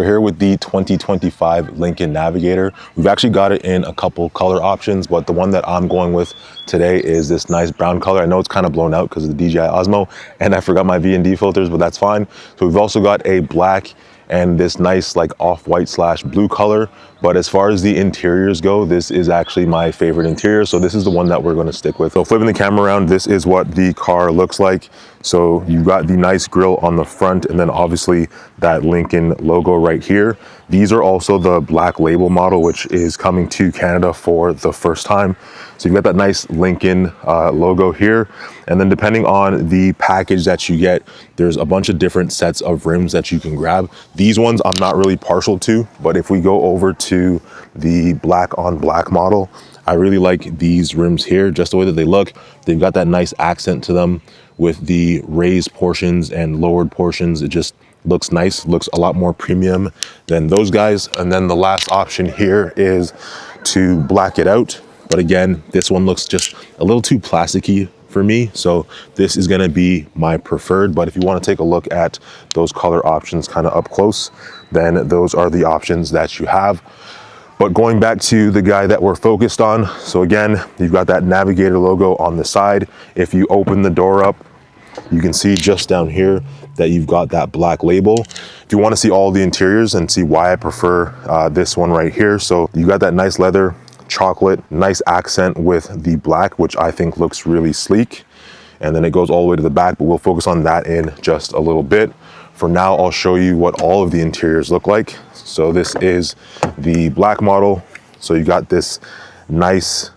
here with the 2025 Lincoln Navigator. We've actually got it in a couple color options, but the one that I'm going with today is this nice brown color. I know it's kind of blown out because of the DJI Osmo, and I forgot my V&D filters, but that's fine. So we've also got a black and this nice like off-white / blue color. But as far as the interiors go, this is actually my favorite interior. So this is the one that we're gonna stick with. So flipping the camera around, this is what the car looks like. So you've got the nice grille on the front and then obviously that Lincoln logo right here. These are also the black label model, which is coming to Canada for the first time. So you've got that nice Lincoln logo here. And then depending on the package that you get, there's a bunch of different sets of rims that you can grab. These ones I'm not really partial to, but if we go over to the black on black model, I really like these rims here, just the way that they look. They've got that nice accent to them with the raised portions and lowered portions. It just looks nice, looks a lot more premium than those guys. And then the last option here is to black it out. But again, this one looks just a little too plasticky for me. So this is gonna be my preferred, but if you wanna take a look at those color options kind of up close, then those are the options that you have. But going back to the guy that we're focused on, so again, you've got that Navigator logo on the side. If you open the door up, you can see just down here that you've got that black label. If you wanna see all the interiors and see why I prefer this one right here, so you got that nice leather, chocolate, nice accent with the black, which I think looks really sleek. And then it goes all the way to the back, but we'll focus on that in just a little bit. For now, I'll show you what all of the interiors look like. So this is the black model. So you got this nice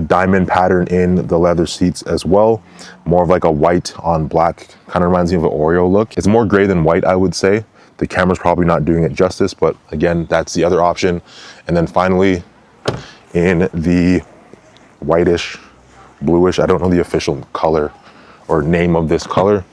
diamond pattern in the leather seats as well. More of like a white on black, kind of reminds me of an Oreo look. It's more gray than white, I would say. The camera's probably not doing it justice, but again, that's the other option. And then finally, in the whitish, bluish, I don't know the official color or name of this color.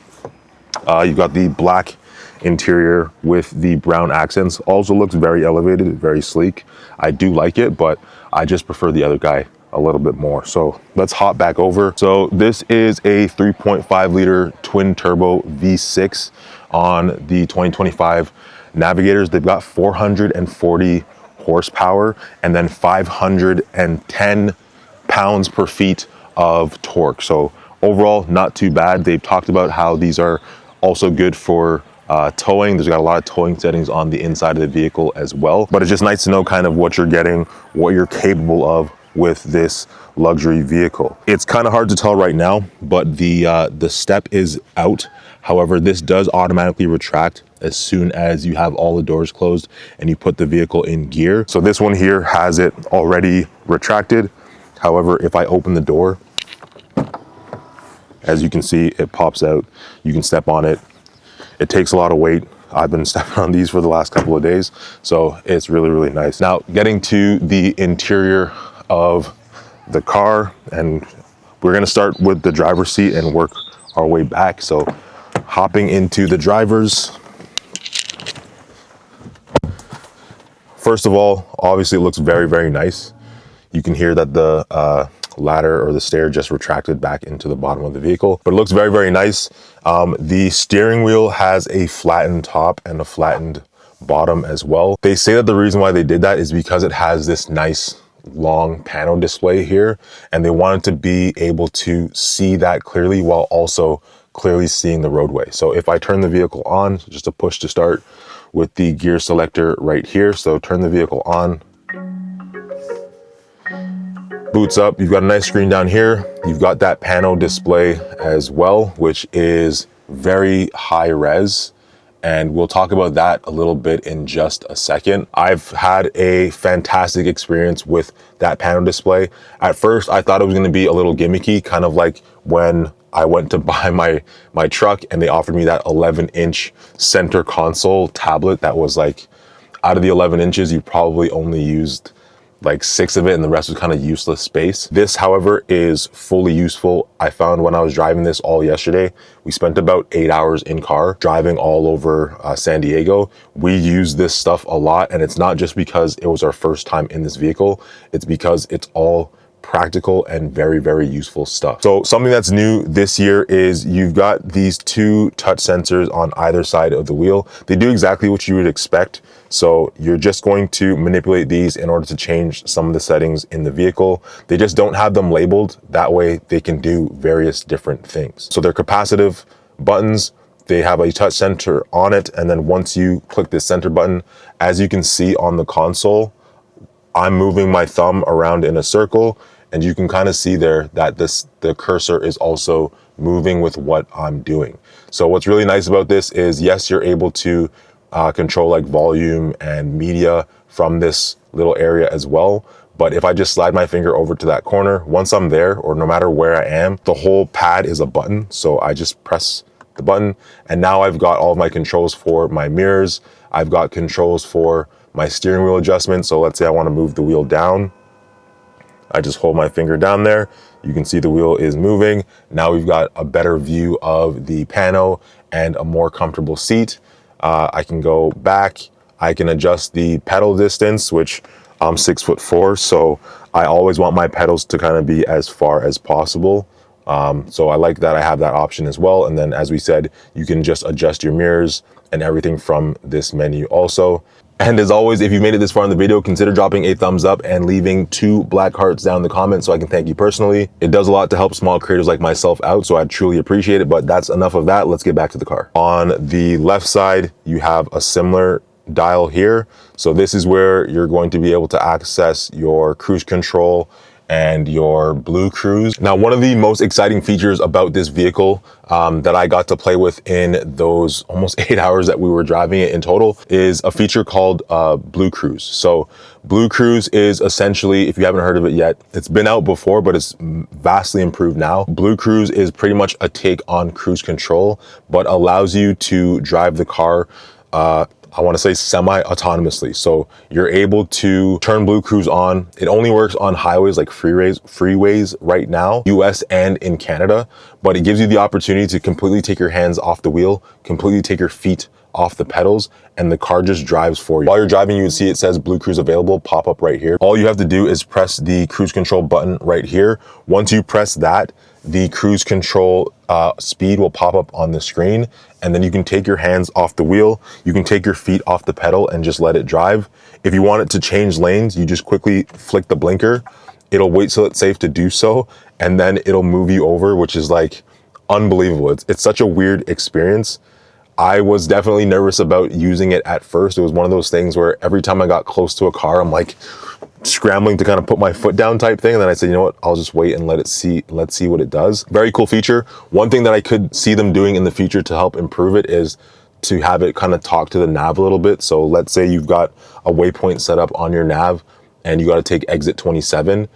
You've got the black interior with the brown accents. Also looks very elevated, very sleek. I do like it, but I just prefer the other guy a little bit more. So let's hop back over. So this is a 3.5 liter twin turbo V6 on the 2025 Navigators. They've got 440 horsepower and then 510 pounds per feet of torque. So overall, not too bad. They've talked about how these are also good for towing. There's got a lot of towing settings on the inside of the vehicle as well. But it's just nice to know kind of what you're getting, what you're capable of with this luxury vehicle. It's kind of hard to tell right now, but the step is out. However, this does automatically retract as soon as you have all the doors closed and you put the vehicle in gear. So this one here has it already retracted. However, if I open the door, as you can see, it pops out. You can step on it. It takes a lot of weight. I've been stepping on these for the last couple of days, so it's really, really nice. Now, getting to the interior of the car, and we're gonna start with the driver's seat and work our way back. So hopping into the driver's, first of all, obviously it looks very, very nice. You can hear that the ladder or the stair just retracted back into the bottom of the vehicle, but it looks very, very nice. The steering wheel has a flattened top and a flattened bottom as well. They say that the reason why they did that is because it has this nice long panel display here, and they wanted to be able to see that clearly while also clearly seeing the roadway. So if I turn the vehicle on, just a push to start with the gear selector right here. So turn the vehicle on, boots up. You've got a nice screen down here. You've got that panel display as well, which is very high res. And we'll talk about that a little bit in just a second. I've had a fantastic experience with that panel display. At first, I thought it was gonna be a little gimmicky, kind of like when I went to buy my truck and they offered me that 11-inch center console tablet that was like, out of the 11 inches, you probably only used like 6 of it and the rest was kind of useless space. This, however, is fully useful. I found when I was driving this all yesterday, we spent about 8 hours in car driving all over San Diego. We use this stuff a lot, and it's not just because it was our first time in this vehicle, it's because it's all practical and very, very useful stuff. So something that's new this year is you've got these two touch sensors on either side of the wheel. They do exactly what you would expect. So you're just going to manipulate these in order to change some of the settings in the vehicle. They just don't have them labeled. That way they can do various different things. So they're capacitive buttons. They have a touch sensor on it. And then once you click this center button, as you can see on the console, I'm moving my thumb around in a circle, and you can kind of see there that the cursor is also moving with what I'm doing. So what's really nice about this is, yes, you're able to control like volume and media from this little area as well. But if I just slide my finger over to that corner, once I'm there, or no matter where I am, the whole pad is a button. So I just press the button, and now I've got all of my controls for my mirrors. I've got controls for my steering wheel adjustment. So let's say I want to move the wheel down. I just hold my finger down there. You can see the wheel is moving. Now we've got a better view of the pano and a more comfortable seat. I can go back. I can adjust the pedal distance, which I'm 6'4", so I always want my pedals to kind of be as far as possible. So I like that I have that option as well. And then, as we said, you can just adjust your mirrors and everything from this menu also. And as always, if you made it this far in the video, consider dropping a thumbs up and leaving 2 black hearts down in the comments so I can thank you personally. It does a lot to help small creators like myself out, so I truly appreciate it. But that's enough of that. Let's get back to the car. On the left side, you have a similar dial here. So this is where you're going to be able to access your cruise control and your Blue Cruise. Now, one of the most exciting features about this vehicle that I got to play with in those almost 8 hours that we were driving it in total is a feature called Blue Cruise. So Blue Cruise is essentially, if you haven't heard of it yet, it's been out before, but it's vastly improved now. Blue Cruise is pretty much a take on cruise control, but allows you to drive the car I want to say semi-autonomously. So you're able to turn Blue Cruise on. It only works on highways like freeways right now, US and in Canada, but it gives you the opportunity to completely take your hands off the wheel, completely take your feet off the pedals, and the car just drives for you. While you're driving, you would see it says Blue Cruise available pop up right here. All you have to do is press the cruise control button right here. Once you press that, the cruise control speed will pop up on the screen, and then you can take your hands off the wheel, you can take your feet off the pedal and just let it drive. If you want it to change lanes, you just quickly flick the blinker. It'll wait till it's safe to do so, and then it'll move you over, which is like unbelievable. It's such a weird experience. I was definitely nervous about using it at first. It was one of those things where every time I got close to a car, I'm like scrambling to kind of put my foot down type thing. And then I said, you know what, I'll just wait and let's see what it does. Very cool feature. One thing that I could see them doing in the future to help improve it is to have it kind of talk to the nav a little bit. So let's say you've got a waypoint set up on your nav and you got to take exit 27.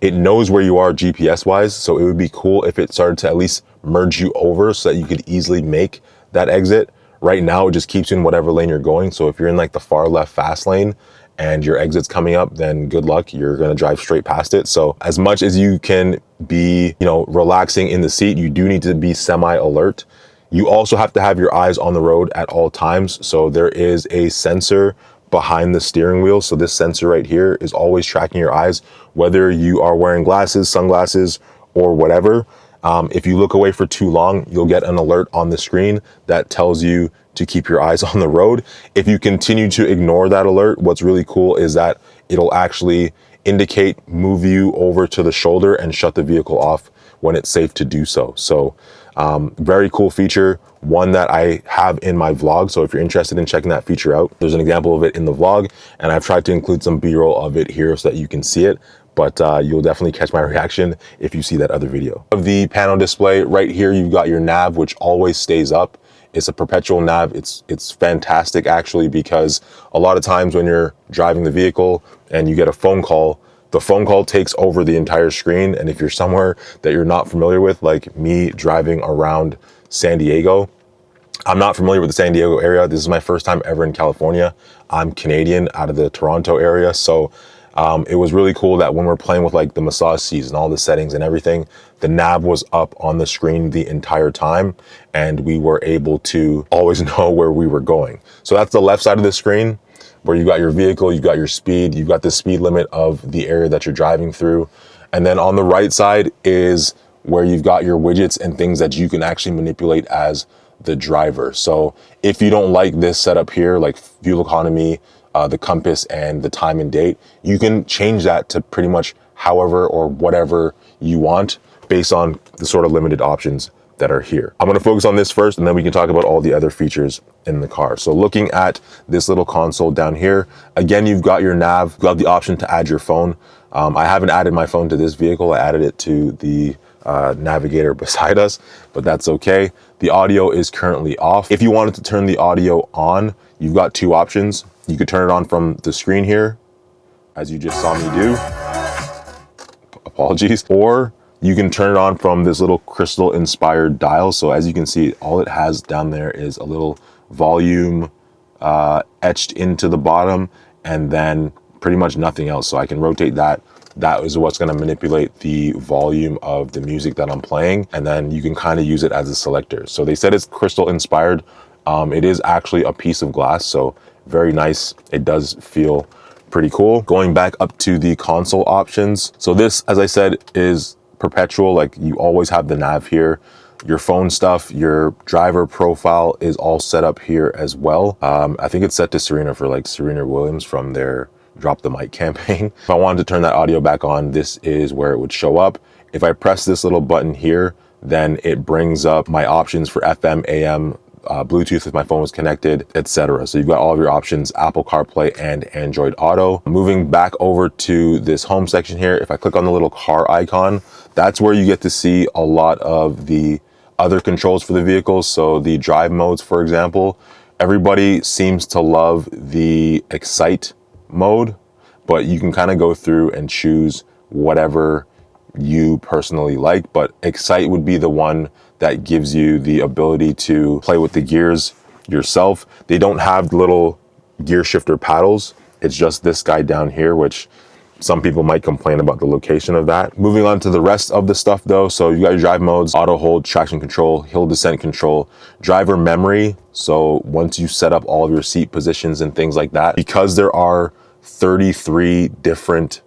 It knows where you are GPS wise. So it would be cool if it started to at least merge you over so that you could easily make that exit. Right now, it just keeps you in whatever lane you're going. So if you're in like the far left fast lane and your exit's coming up, then good luck, you're gonna drive straight past it. So as much as you can be, relaxing in the seat, you do need to be semi-alert. You also have to have your eyes on the road at all times. So there is a sensor behind the steering wheel. So this sensor right here is always tracking your eyes, whether you are wearing glasses, sunglasses, or whatever. If you look away for too long, you'll get an alert on the screen that tells you to keep your eyes on the road. If you continue to ignore that alert, what's really cool is that it'll actually indicate, move you over to the shoulder and shut the vehicle off when it's safe to do so. So very cool feature, one that I have in my vlog. So if you're interested in checking that feature out, there's an example of it in the vlog, and I've tried to include some B-roll of it here so that you can see it. But you'll definitely catch my reaction if you see that other video. Of the panel display right here, you've got your nav, which always stays up. It's a perpetual nav. It's fantastic actually, because a lot of times when you're driving the vehicle and you get a phone call, the phone call takes over the entire screen. And if you're somewhere that you're not familiar with, like me driving around San Diego, I'm not familiar with the San Diego area. This is my first time ever in California. I'm Canadian, out of the Toronto area. So it was really cool that when we're playing with like the massage seats and all the settings and everything, the nav was up on the screen the entire time, and we were able to always know where we were going. So that's the left side of the screen where you got your vehicle, you got your speed, you've got the speed limit of the area that you're driving through. And then on the right side is where you've got your widgets and things that you can actually manipulate as the driver. So if you don't like this setup here, like fuel economy, the compass, and the time and date, you can change that to pretty much however or whatever you want based on the sort of limited options that are here. I'm going to focus on this first, and then we can talk about all the other features in the car. So looking at this little console down here, again, you've got your nav, you've got the option to add your phone. I haven't added my phone to this vehicle. I added it to the Navigator beside us, but that's okay. The audio is currently off. If you wanted to turn the audio on, you've got two options. You could turn it on from the screen here, as you just saw me do. Apologies. Or you can turn it on from this little crystal inspired dial. So as you can see, all it has down there is a little volume etched into the bottom, and then pretty much nothing else. So I can rotate that. That is what's going to manipulate the volume of the music that I'm playing. And then you can kind of use it as a selector. So they said it's crystal inspired. It is actually a piece of glass. So very nice. It does feel pretty cool. Going back up to the console options. So this, as I said, is perpetual. Like, you always have the nav here. Your phone stuff, your driver profile is all set up here as well. I think it's set to Serena for like Serena Williams from their Drop the Mic campaign. If I wanted to turn that audio back on, this is where it would show up. If I press this little button here, then it brings up my options for FM, AM, Bluetooth if my phone was connected, etc. So you've got all of your options, Apple CarPlay and Android Auto. Moving back over to this home section here, if I click on the little car icon, that's where you get to see a lot of the other controls for the vehicles. So the drive modes, for example, everybody seems to love the Excite mode, but you can kind of go through and choose whatever you personally like. But Excite would be the one that gives you the ability to play with the gears yourself. They don't have little gear shifter paddles. It's just this guy down here, which some people might complain about the location of that. Moving on to the rest of the stuff though. So you got your drive modes, auto hold, traction control, hill descent control, driver memory. So once you set up all of your seat positions and things like that, because there are 33 different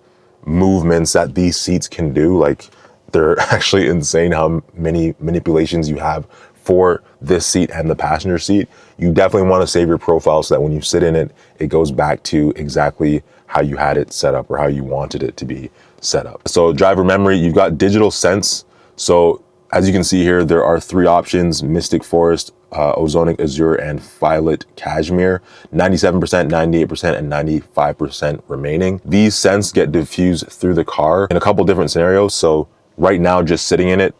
movements that these seats can do, like, they're actually insane how many manipulations you have for this seat and the passenger seat. You definitely want to save your profile so that when you sit in it, it goes back to exactly how you had it set up or how you wanted it to be set up. So driver memory, you've got digital sense. So as you can see here, there are three options: Mystic Forest, Ozonic Azure, and Violet Cashmere. 97%, 98%, and 95% remaining. These scents get diffused through the car in a couple different scenarios. So right now, just sitting in it,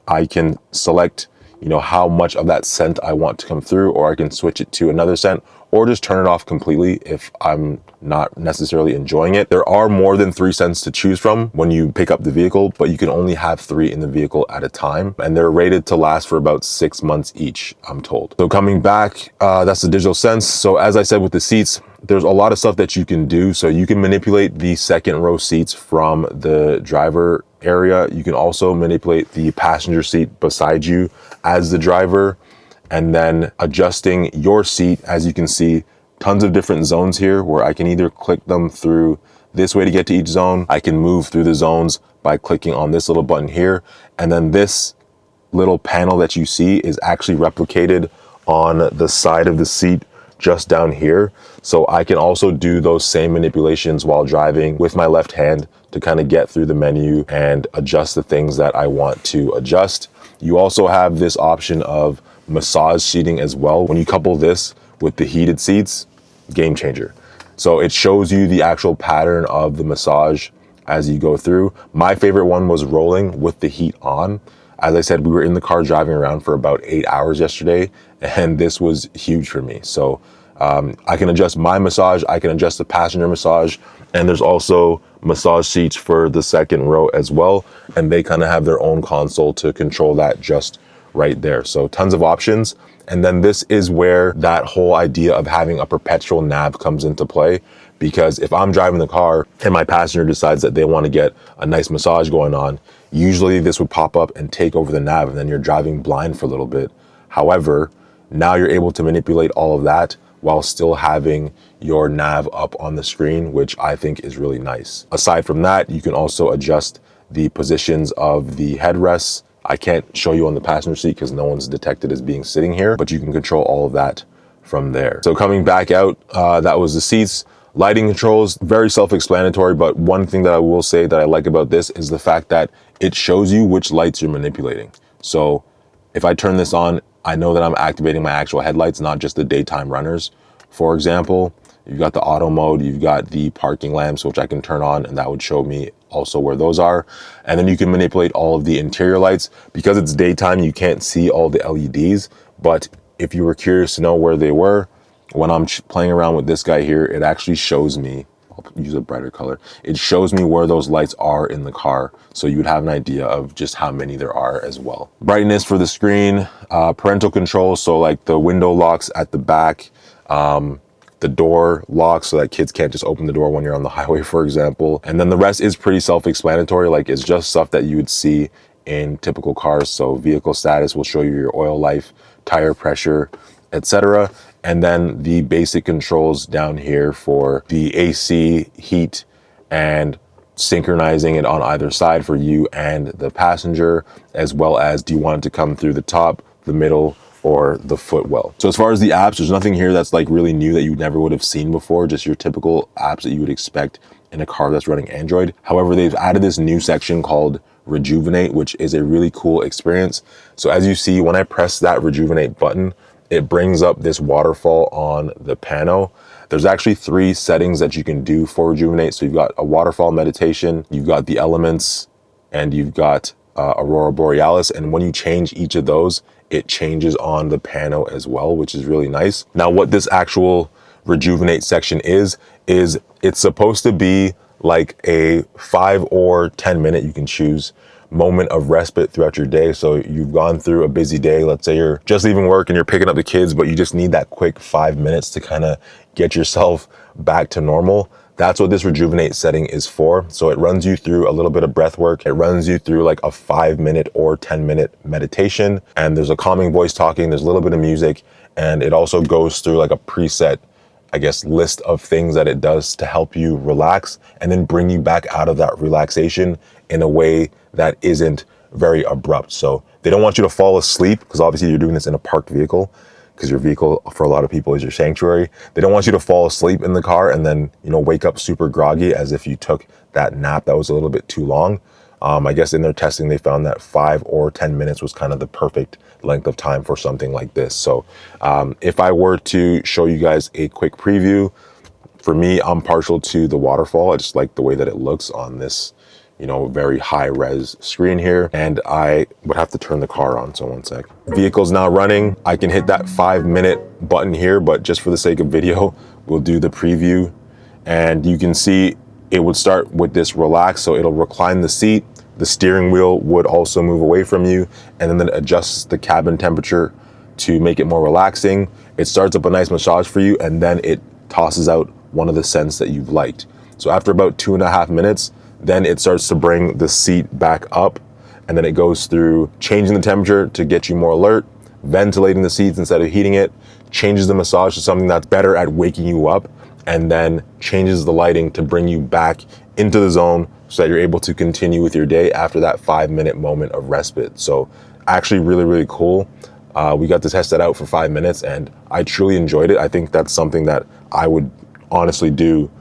I can select, how much of that scent I want to come through, or I can switch it to another scent, or just turn it off completely if I'm not necessarily enjoying it. There are more than 3 scents to choose from when you pick up the vehicle, but you can only have 3 in the vehicle at a time. And they're rated to last for about 6 months each, I'm told. So coming back, that's the digital sense. So as I said with the seats, there's a lot of stuff that you can do. So you can manipulate the second row seats from the driver area. You can also manipulate the passenger seat beside you as the driver, and then adjusting your seat. As you can see, tons of different zones here where I can either click them through this way to get to each zone. I can move through the zones by clicking on this little button here. And then this little panel that you see is actually replicated on the side of the seat just down here. So I can also do those same manipulations while driving with my left hand to kind of get through the menu and adjust the things that I want to adjust. You also have this option of massage seating as well. When you couple this with the heated seats, game changer. So it shows you the actual pattern of the massage as you go through. My favorite one was rolling with the heat on. As I said, we were in the car driving around for about 8 hours yesterday, and this was huge for me. So I can adjust my massage, I can adjust the passenger massage, and there's also massage seats for the second row as well. And they kind of have their own console to control that just right there. So tons of options. And then this is where that whole idea of having a perpetual nav comes into play. Because if I'm driving the car and my passenger decides that they want to get a nice massage going on, usually this would pop up and take over the nav, and then you're driving blind for a little bit. However, now you're able to manipulate all of that while still having your nav up on the screen, which I think is really nice. Aside from that, you can also adjust the positions of the headrests. I can't show you on the passenger seat because no one's detected as being sitting here, but you can control all of that from there. So coming back out, that was the seats. Lighting controls, very self-explanatory, but one thing that I will say that I like about this is the fact that it shows you which lights you're manipulating. So if I turn this on, I know that I'm activating my actual headlights, not just the daytime runners. For example, you've got the auto mode, you've got the parking lamps, which I can turn on, and that would show me also where those are. And then you can manipulate all of the interior lights. Because it's daytime, you can't see all the LEDs, but if you were curious to know where they were, when I'm playing around with this guy here, it actually shows me, I'll use a brighter color, it shows me where those lights are in the car, so you would have an idea of just how many there are as well. Brightness for the screen, parental controls, so like the window locks at the back, the door locks so that kids can't just open the door when you're on the highway, for example. And then the rest is pretty self-explanatory, like it's just stuff that you would see in typical cars. So vehicle status will show you your oil life, tire pressure, etc. And then the basic controls down here for the AC, heat, and synchronizing it on either side for you and the passenger, as well as do you want it to come through the top, the middle, or the footwell. So as far as the apps, there's nothing here that's like really new that you never would have seen before, just your typical apps that you would expect in a car that's running Android. However, they've added this new section called Rejuvenate, which is a really cool experience. So as you see, when I press that Rejuvenate button, it brings up this waterfall on the pano. There's actually 3 settings that you can do for Rejuvenate. So you've got a waterfall meditation, you've got the elements, and you've got Aurora Borealis. And when you change each of those, it changes on the pano as well, which is really nice. Now, what this actual Rejuvenate section is it's supposed to be like a 5 or 10 minute, you can choose, moment of respite throughout your day. So you've gone through a busy day. Let's say you're just leaving work and you're picking up the kids, but you just need that quick 5 minutes to kind of get yourself back to normal. That's what this Rejuvenate setting is for. So it runs you through a little bit of breath work. It runs you through like a 5 minute or 10 minute meditation. And there's a calming voice talking, there's a little bit of music, and it also goes through like a preset, I guess, list of things that it does to help you relax and then bring you back out of that relaxation in a way that isn't very abrupt. So they don't want you to fall asleep, because obviously you're doing this in a parked vehicle, because your vehicle for a lot of people is your sanctuary. They don't want you to fall asleep in the car and then, you know, wake up super groggy as if you took that nap that was a little bit too long. I guess in their testing, they found that 5 or 10 minutes was kind of the perfect length of time for something like this. So if I were to show you guys a quick preview, for me, I'm partial to the waterfall. I just like the way that it looks on this, you know, very high res screen here. And I would have to turn the car on, so one sec. Vehicle's now running. I can hit that 5 minute button here, but just for the sake of video, we'll do the preview. And you can see it would start with this relax, so it'll recline the seat. The steering wheel would also move away from you, and then it adjusts the cabin temperature to make it more relaxing. It starts up a nice massage for you, and then it tosses out one of the scents that you've liked. So after about 2.5 minutes, then it starts to bring the seat back up, and then it goes through changing the temperature to get you more alert, ventilating the seats instead of heating it, changes the massage to something that's better at waking you up, and then changes the lighting to bring you back into the zone so that you're able to continue with your day after that 5 minute moment of respite. So actually really, really cool. We got to test that out for 5 minutes and I truly enjoyed it. I think that's something that I would honestly do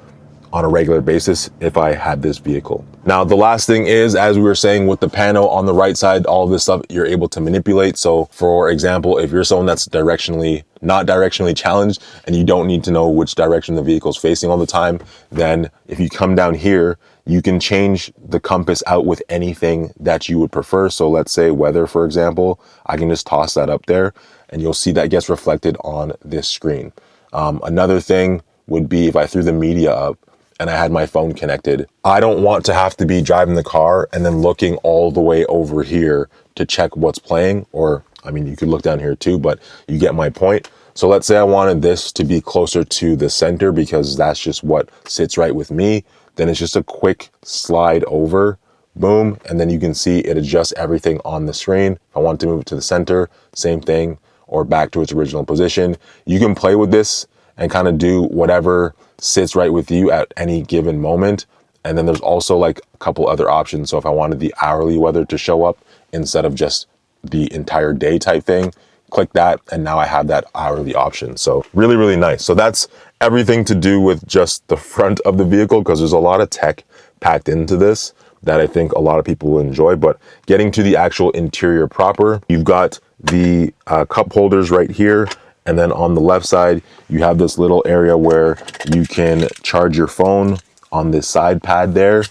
on a regular basis if I had this vehicle. Now, the last thing is, as we were saying, with the pano on the right side, all of this stuff you're able to manipulate. So for example, if you're someone that's not directionally challenged and you don't need to know which direction the vehicle is facing all the time, then if you come down here, you can change the compass out with anything that you would prefer. So let's say weather, for example, I can just toss that up there and you'll see that gets reflected on this screen. Another thing would be if I threw the media up and I had my phone connected, I don't want to have to be driving the car and then looking all the way over here to check what's playing. Or, I mean, you could look down here too, but you get my point. So let's say I wanted this to be closer to the center because that's just what sits right with me. Then it's just a quick slide over, boom. And then you can see it adjusts everything on the screen. If I want to move it to the center, same thing, or back to its original position. You can play with this and kind of do whatever sits right with you at any given moment. And then there's also like a couple other options. So if I wanted the hourly weather to show up instead of just the entire day type thing, click that, and now I have that hourly option. So really, really nice. So that's everything to do with just the front of the vehicle, because there's a lot of tech packed into this that I think a lot of people will enjoy. But getting to the actual interior proper, you've got the cup holders right here. And then on the left side, you have this little area where you can charge your phone on this side pad there.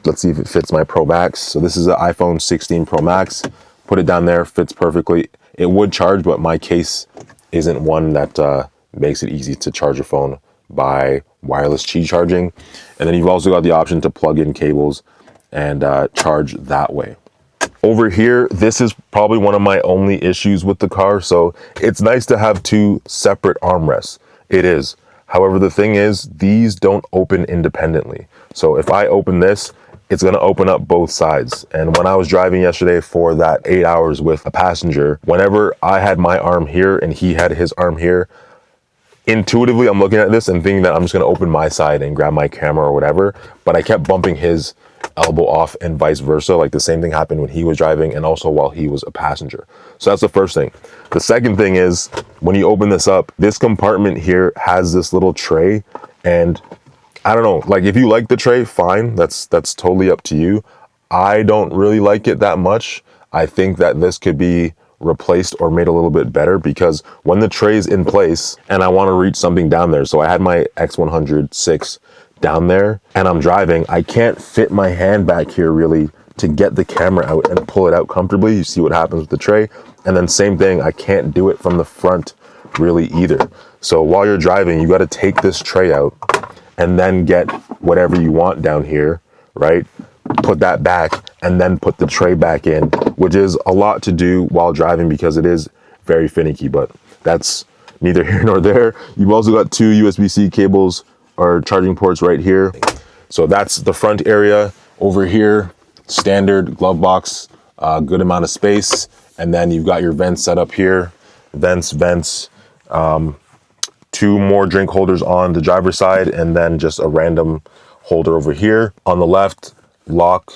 Let's see if it fits my Pro Max. So this is an iPhone 16 Pro Max. Put it down there, fits perfectly. It would charge, but my case isn't one that makes it easy to charge your phone by wireless Qi charging. And then you've also got the option to plug in cables and charge that way. Over here, this is probably one of my only issues with the car. So it's nice to have two separate armrests. It is. However, the thing is, these don't open independently. So if I open this, it's going to open up both sides. And when I was driving yesterday for that 8 hours with a passenger, whenever I had my arm here and he had his arm here, intuitively I'm looking at this and thinking that I'm just going to open my side and grab my camera or whatever, but I kept bumping his elbow off and vice versa. Like the same thing happened when he was driving and also while he was a passenger. So that's the first thing. The second thing is, when you open this up, this compartment here has this little tray, and I don't know, like if you like the tray, fine, that's totally up to you. I don't really like it that much. I think that this could be replaced or made a little bit better, because when the tray's in place and I want to reach something down there, so I had my X106 down there and I'm driving, I can't fit my hand back here really to get the camera out and pull it out comfortably. You see what happens with the tray. And then same thing, I can't do it from the front really either. So while you're driving, you got to take this tray out and then get whatever you want down here, right? Put that back and then put the tray back in, which is a lot to do while driving because it is very finicky, but that's neither here nor there. You've also got two USB-C cables or charging ports right here. So that's the front area. Over here, standard glove box, good amount of space. And then you've got your vents set up here, vents, two more drink holders on the driver's side, and then just a random holder over here. On the left, lock,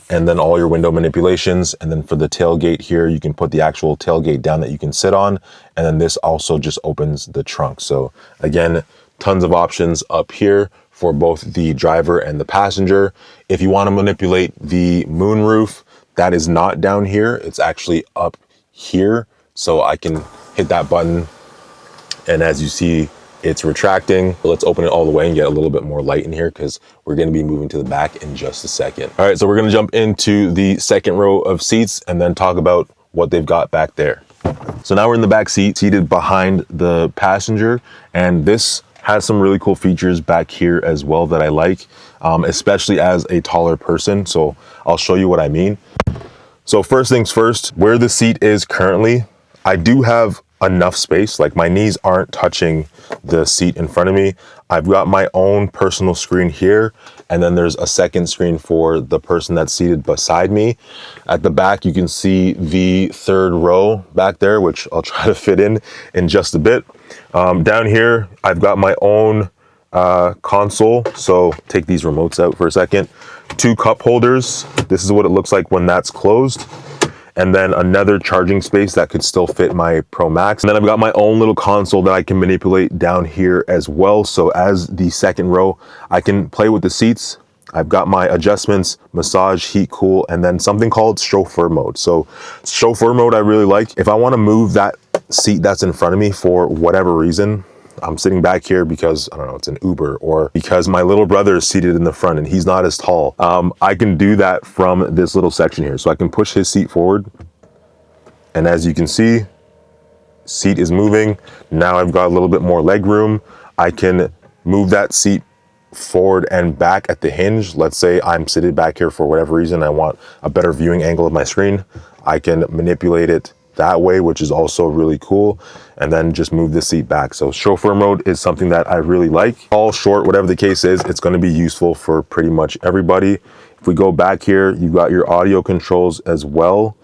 and then all your window manipulations. And then for the tailgate here, you can put the actual tailgate down that you can sit on. And then this also just opens the trunk. So again, tons of options up here for both the driver and the passenger. If you want to manipulate the moonroof, that is not down here. It's actually up here. So I can hit that button, and as you see, it's retracting. Let's open it all the way and get a little bit more light in here, because we're going to be moving to the back in just a second. All right, so we're going to jump into the second row of seats and then talk about what they've got back there. So now we're in the back seat, seated behind the passenger, and this has some really cool features back here as well that I like, especially as a taller person. So I'll show you what I mean. So first things first, where the seat is currently, I do have enough space. Like my knees aren't touching the seat in front of me. I've got my own personal screen here, and then there's a second screen for the person that's seated beside me. At the back, you can see the third row back there, which I'll try to fit in just a bit. Down here, I've got my own console. So take these remotes out for a second. Two cup holders. This is what it looks like when that's closed. And then another charging space that could still fit my Pro Max. And then I've got my own little console that I can manipulate down here as well. So as the second row, I can play with the seats. I've got my adjustments, massage, heat, cool, and then something called chauffeur mode. So chauffeur mode I really like. If I want to move that seat that's in front of me for whatever reason, I'm sitting back here because, I don't know, it's an Uber, or because my little brother is seated in the front and he's not as tall. I can do that from this little section here. So I can push his seat forward. And as you can see, seat is moving. Now I've got a little bit more leg room. I can move that seat forward and back at the hinge. Let's say I'm seated back here for whatever reason. I want a better viewing angle of my screen. I can manipulate it that way, which is also really cool, and then just move the seat back. So chauffeur mode is something that I really like. Tall, short, whatever the case is, it's going to be useful for pretty much everybody. If we go back here, you've got your audio controls as well.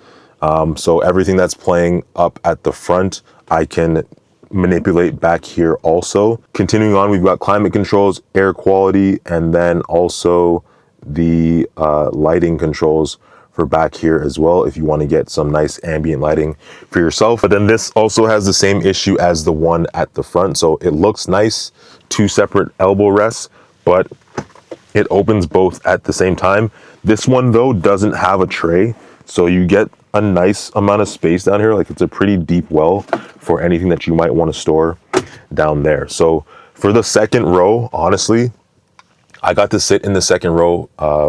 So everything that's playing up at the front, I can manipulate back here also. Continuing on, we've got climate controls, air quality, and then also the lighting controls for back here as well if you want to get some nice ambient lighting for yourself. But then this also has the same issue as the one at the front. So it looks nice, two separate elbow rests, but it opens both at the same time. This one though doesn't have a tray, so you get a nice amount of space down here. Like it's a pretty deep well for anything that you might want to store down there. So for the second row, honestly, I got to sit in the second row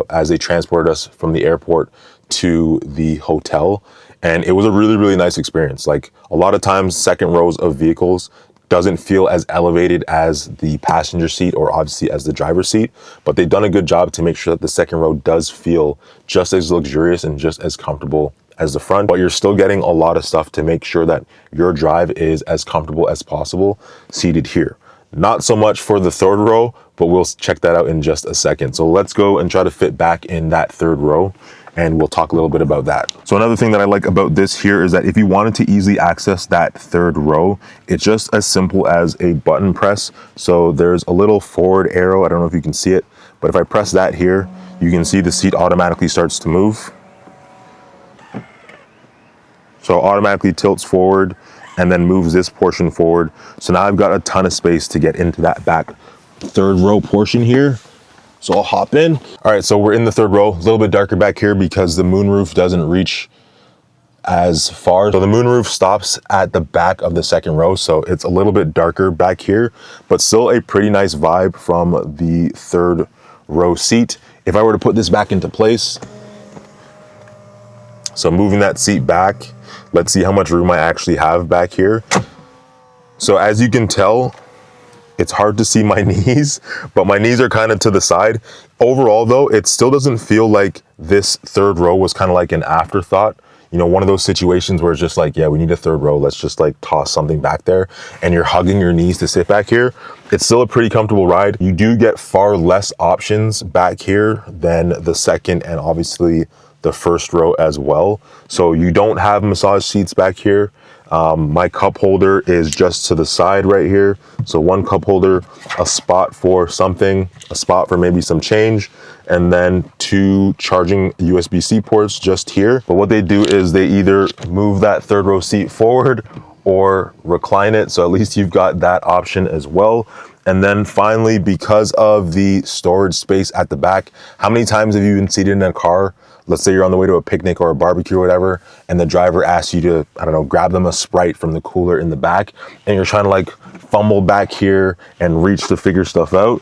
as they transported us from the airport to the hotel. And it was a really, really nice experience. Like a lot of times, second rows of vehicles doesn't feel as elevated as the passenger seat or obviously as the driver's seat, but they've done a good job to make sure that the second row does feel just as luxurious and just as comfortable as the front, but you're still getting a lot of stuff to make sure that your drive is as comfortable as possible seated here. Not so much for the third row, but we'll check that out in just a second. So let's go and try to fit back in that third row, and we'll talk a little bit about that. So another thing that I like about this here is that if you wanted to easily access that third row, it's just as simple as a button press. So there's a little forward arrow. I don't know if you can see it, but if I press that here, you can see the seat automatically starts to move. So it automatically tilts forward and then moves this portion forward. So now I've got a ton of space to get into that back third row portion here. So I'll hop in. All right, so we're in the third row, a little bit darker back here because the moonroof doesn't reach as far. So the moonroof stops at the back of the second row. So it's a little bit darker back here, but still a pretty nice vibe from the third row seat. If I were to put this back into place, so moving that seat back, let's see how much room I actually have back here. So as you can tell, it's hard to see my knees, but my knees are kind of to the side. Overall though, it still doesn't feel like this third row was kind of like an afterthought. You know, one of those situations where it's just like, yeah, we need a third row. Let's just like toss something back there, and you're hugging your knees to sit back here. It's still a pretty comfortable ride. You do get far less options back here than the second and obviously the first row as well. So you don't have massage seats back here. My cup holder is just to the side right here. So one cup holder, a spot for something, a spot for maybe some change, and then two charging USB-C ports just here. But what they do is they either move that third row seat forward or recline it. So at least you've got that option as well. And then finally, because of the storage space at the back, how many times have you been seated in a car? Let's say you're on the way to a picnic or a barbecue or whatever, and the driver asks you to, I don't know, grab them a Sprite from the cooler in the back, and you're trying to like fumble back here and reach to figure stuff out.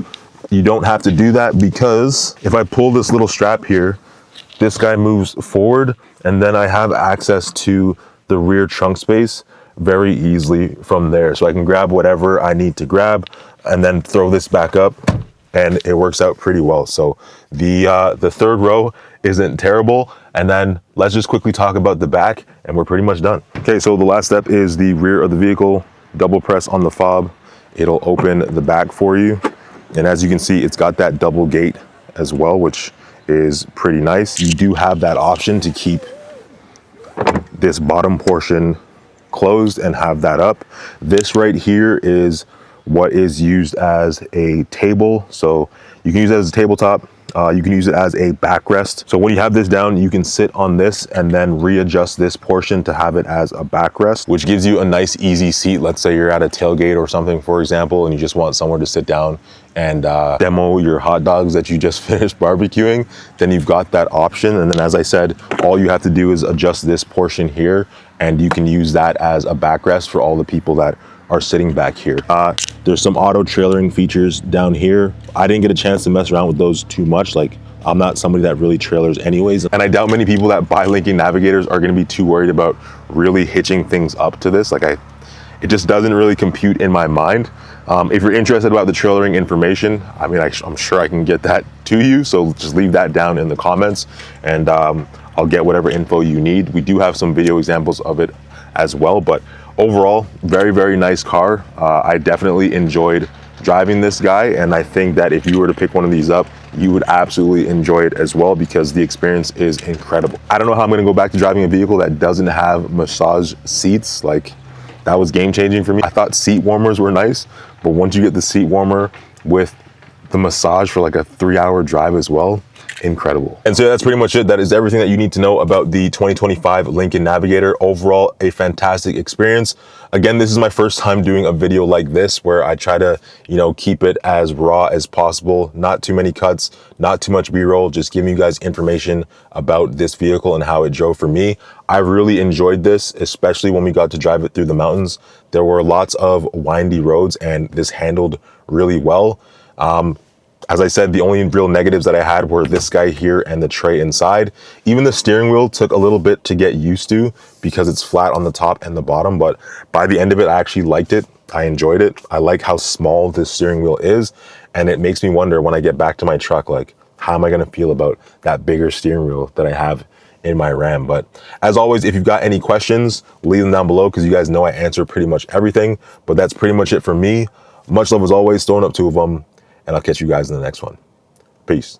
You don't have to do that, because if I pull this little strap here, this guy moves forward, and then I have access to the rear trunk space very easily from there. So I can grab whatever I need to grab and then throw this back up, and it works out pretty well. So the third row isn't terrible. And then let's just quickly talk about the back, and we're pretty much done. Okay, so the last step is the rear of the vehicle. Double press on the fob, it'll open the back for you. And as you can see, it's got that double gate as well, which is pretty nice. You do have that option to keep this bottom portion closed and have that up. This right here is what is used as a table. So you can use it as a tabletop. You can use it as a backrest. So when you have this down, you can sit on this and then readjust this portion to have it as a backrest, which gives you a nice easy seat. Let's say you're at a tailgate or something, for example, and you just want somewhere to sit down and demo your hot dogs that you just finished barbecuing, then you've got that option. And then, as I said, all you have to do is adjust this portion here, and you can use that as a backrest for all the people that are sitting back here. There's some auto trailering features down here. I didn't get a chance to mess around with those too much. Like, I'm not somebody that really trailers anyways. And I doubt many people that buy Lincoln Navigators are gonna be too worried about really hitching things up to this. Like, it just doesn't really compute in my mind. If you're interested about the trailering information, I mean, I'm sure I can get that to you. So just leave that down in the comments, and I'll get whatever info you need. We do have some video examples of it as well, but overall, very, very nice car. I definitely enjoyed driving this guy, and I think that if you were to pick one of these up, you would absolutely enjoy it as well, because the experience is incredible. I don't know how I'm gonna go back to driving a vehicle that doesn't have massage seats. Like, that was game changing for me. I thought seat warmers were nice, but once you get the seat warmer with the massage for like a 3-hour drive as well. Incredible. And so that's pretty much it. That is everything that you need to know about the 2025 Lincoln Navigator. Overall, a fantastic experience. Again, this is my first time doing a video like this where I try to, you know, keep it as raw as possible. Not too many cuts, not too much B-roll, just giving you guys information about this vehicle and how it drove for me. I really enjoyed this, especially when we got to drive it through the mountains. There were lots of windy roads and this handled really well. As I said, the only real negatives that I had were this guy here and the tray inside. Even the steering wheel took a little bit to get used to because it's flat on the top and the bottom, but by the end of it, I actually liked it. I enjoyed it. I like how small this steering wheel is, and it makes me wonder when I get back to my truck, like, how am I gonna feel about that bigger steering wheel that I have in my Ram? But as always, if you've got any questions, leave them down below because you guys know I answer pretty much everything. But that's pretty much it for me. Much love as always, throwing up 2 of them. And I'll catch you guys in the next one. Peace.